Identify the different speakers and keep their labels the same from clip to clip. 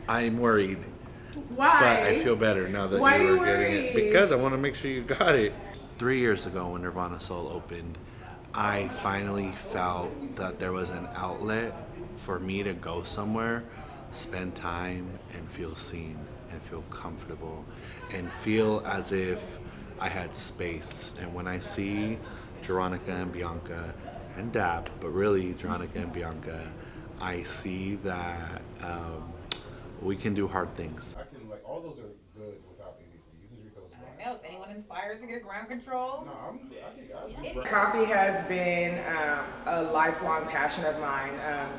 Speaker 1: I'm worried.
Speaker 2: Why?
Speaker 1: But I feel better now that
Speaker 2: Why
Speaker 1: you
Speaker 2: are you
Speaker 1: were getting it.
Speaker 2: worried?
Speaker 1: Because I want to make sure you got it. 3 years ago when Nirvana Soul opened, I finally felt that there was an outlet for me to go somewhere, spend time, and feel seen, and feel comfortable, and feel as if I had space. And when I see Jeronica and Bianca, and Dap, but really Jeronica and Bianca, I see that we can do hard things.
Speaker 3: I can, like, all those are good without anything. You can drink those.
Speaker 4: I don't know. Is anyone inspired to get ground control?
Speaker 3: No, I think
Speaker 2: Coffee has been a lifelong passion of mine.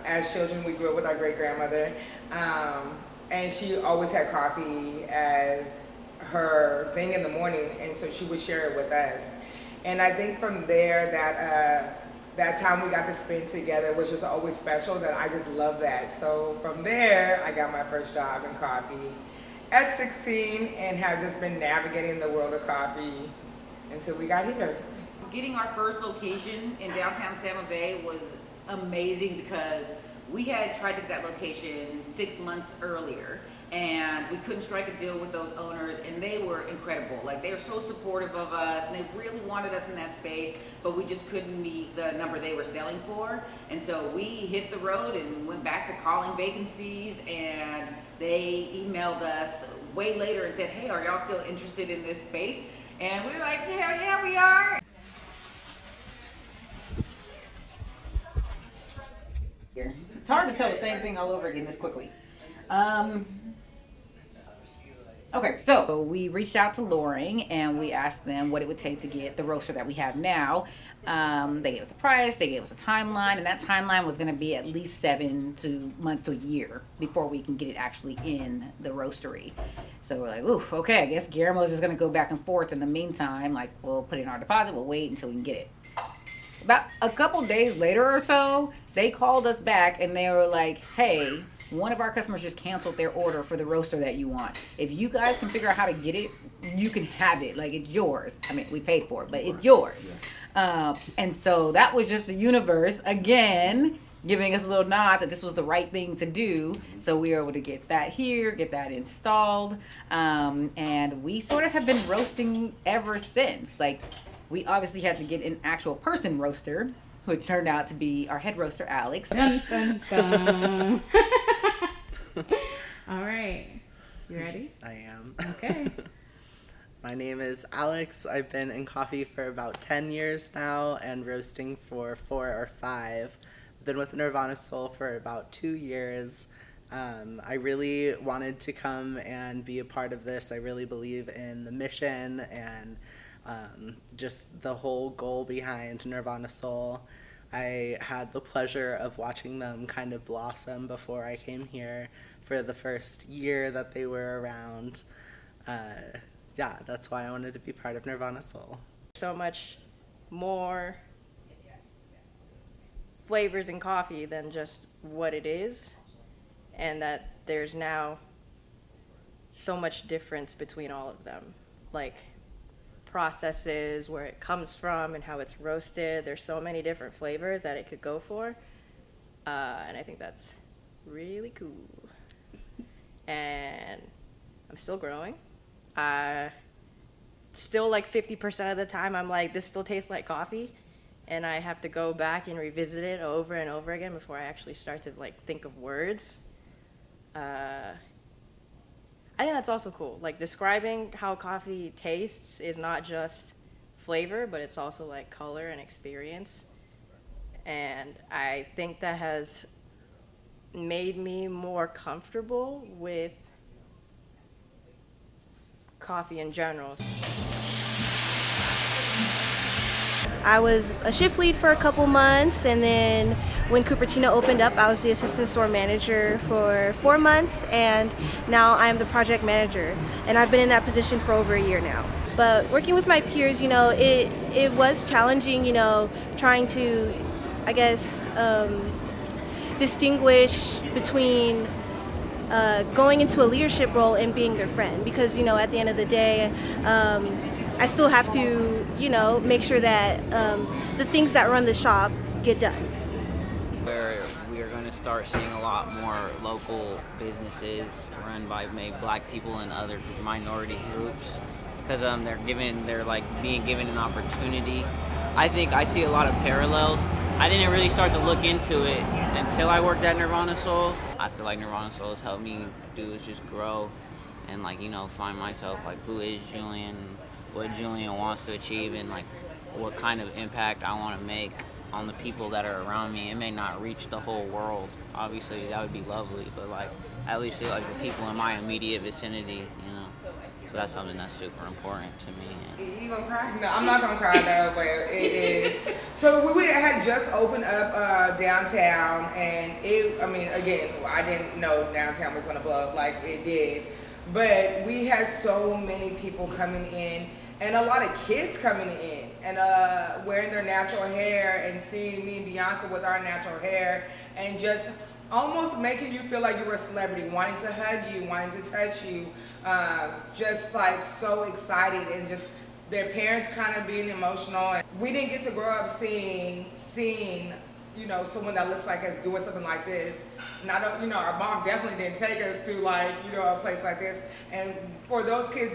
Speaker 2: As children, we grew up with our great-grandmother, and she always had coffee as her thing in the morning, and so she would share it with us. And I think from there that time we got to spend together was just always special, that I just love that. So from there, I got my first job in coffee at 16 and have just been navigating the world of coffee until we got here.
Speaker 4: Getting our first location in downtown San Jose was amazing because we had tried to get that location 6 months earlier and we couldn't strike a deal with those owners, and they were incredible. Like, they were so supportive of us and they really wanted us in that space, but we just couldn't meet the number they were selling for. And so we hit the road and went back to calling vacancies, and they emailed us way later and said, hey, are y'all still interested in this space? And we were like, hell yeah, we are. It's hard to tell the same thing all over again this quickly. Okay, so we reached out to Loring and we asked them what it would take to get the roaster that we have now. They gave us a price, they gave us a timeline, and that timeline was going to be at least 7 months to a year before we can get it actually in the roastery. So we're like, oof, okay, I guess Guillermo's just going to go back and forth in the meantime. Like, we'll put in our deposit, we'll wait until we can get it. About a couple days later or so, they called us back and they were like, hey, one of our customers just canceled their order for the roaster that you want. If you guys can figure out how to get it, you can have it. Like, it's yours. I mean, we paid for it, but it's yours. And so that was just the universe, again, giving us a little nod that this was the right thing to do. So we were able to get that here, get that installed. And we sort of have been roasting ever since. Like, we obviously had to get an actual person roaster, which turned out to be our head roaster, Alex.
Speaker 2: Dun, dun, dun. All right. You ready?
Speaker 5: I am.
Speaker 2: Okay.
Speaker 5: My name is Alex. I've been in coffee for about 10 years now and roasting for 4 or 5. Been with Nirvana Soul for about 2 years. I really wanted to come and be a part of this. I really believe in the mission and just the whole goal behind Nirvana Soul. I had the pleasure of watching them kind of blossom before I came here for the first year that they were around. Yeah, that's why I wanted to be part of Nirvana Soul.
Speaker 6: So much more flavors in coffee than just what it is, and that there's now so much difference between all of them. Like, processes, where it comes from and how it's roasted. There's so many different flavors that it could go for, and I think that's really cool. And I'm still growing. Still, like, 50% of the time I'm like, this still tastes like coffee, and I have to go back and revisit it over and over again before I actually start to, like, think of words. I think that's also cool. Like, describing how coffee tastes is not just flavor, but it's also, like, color and experience. And I think that has made me more comfortable with coffee in general.
Speaker 7: I was a shift lead for a couple months, and then when Cupertino opened up, I was the assistant store manager for 4 months, and now I'm the project manager, and I've been in that position for over a year now. But working with my peers, you know, it was challenging, you know, trying to, I guess, distinguish between going into a leadership role and being their friend, because, you know, at the end of the day, I still have to, make sure that the things that run the shop get done.
Speaker 8: Where we are going to start seeing a lot more local businesses run by maybe black people and other minority groups, because they're like being given an opportunity. I think I see a lot of parallels. I didn't really start to look into it until I worked at Nirvana Soul. I feel like Nirvana Soul has helped me do is just grow and find myself, like who is Julian, what Julian wants to achieve, and like what kind of impact I want to make on the people that are around me. It may not reach the whole world, obviously that would be lovely, but at least the people in my immediate vicinity, So that's something that's super important to me.
Speaker 2: You gonna cry? No, I'm not gonna cry though, but it is. So we had just opened up downtown, and again, I didn't know downtown was gonna blow up like it did, but we had so many people coming in, and a lot of kids coming in, and wearing their natural hair, and seeing me and Bianca with our natural hair, and just almost making you feel like you were a celebrity, wanting to hug you, wanting to touch you, just so excited, and just their parents kind of being emotional. And we didn't get to grow up seeing someone that looks like us doing something like this. And our mom definitely didn't take us to a place like this. And for those kids,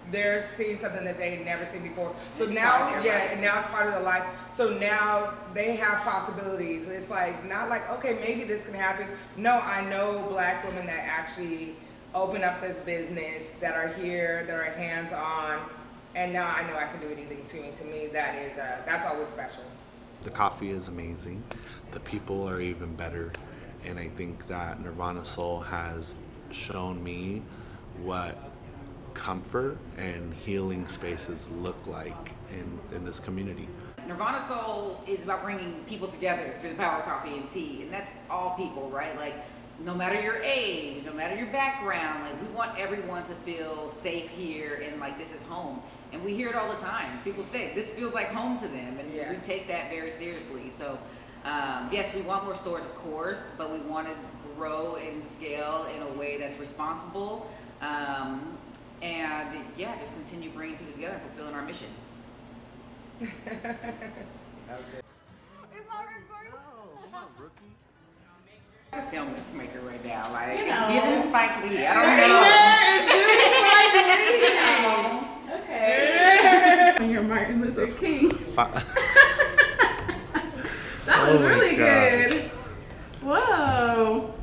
Speaker 2: they're seeing something that they've never seen before. So now, and now it's part of their life. So now they have possibilities. It's not okay, maybe this can happen. No, I know black women that actually open up this business, that are here, that are hands-on, and now I know I can do anything too. And to me, that's always special.
Speaker 1: The coffee is amazing. The people are even better. And I think that Nirvana Soul has shown me what comfort and healing spaces look like in this community.
Speaker 4: Nirvana Soul is about bringing people together through the power of coffee and tea, and that's all people, right? No matter your age, no matter your background, we want everyone to feel safe here, and this is home. And we hear it all the time. People say this feels like home to them, and we take that very seriously. So yes, we want more stores, of course, but we want to grow and scale in a way that's responsible. And just continue bringing people together and fulfilling our mission.
Speaker 1: Okay.
Speaker 4: It's not recording.
Speaker 1: No, come on, rookie.
Speaker 4: Filmmaker right now, it's giving Spike Lee. I don't know.
Speaker 9: Okay. When you're Martin Luther King. That was really good. Whoa.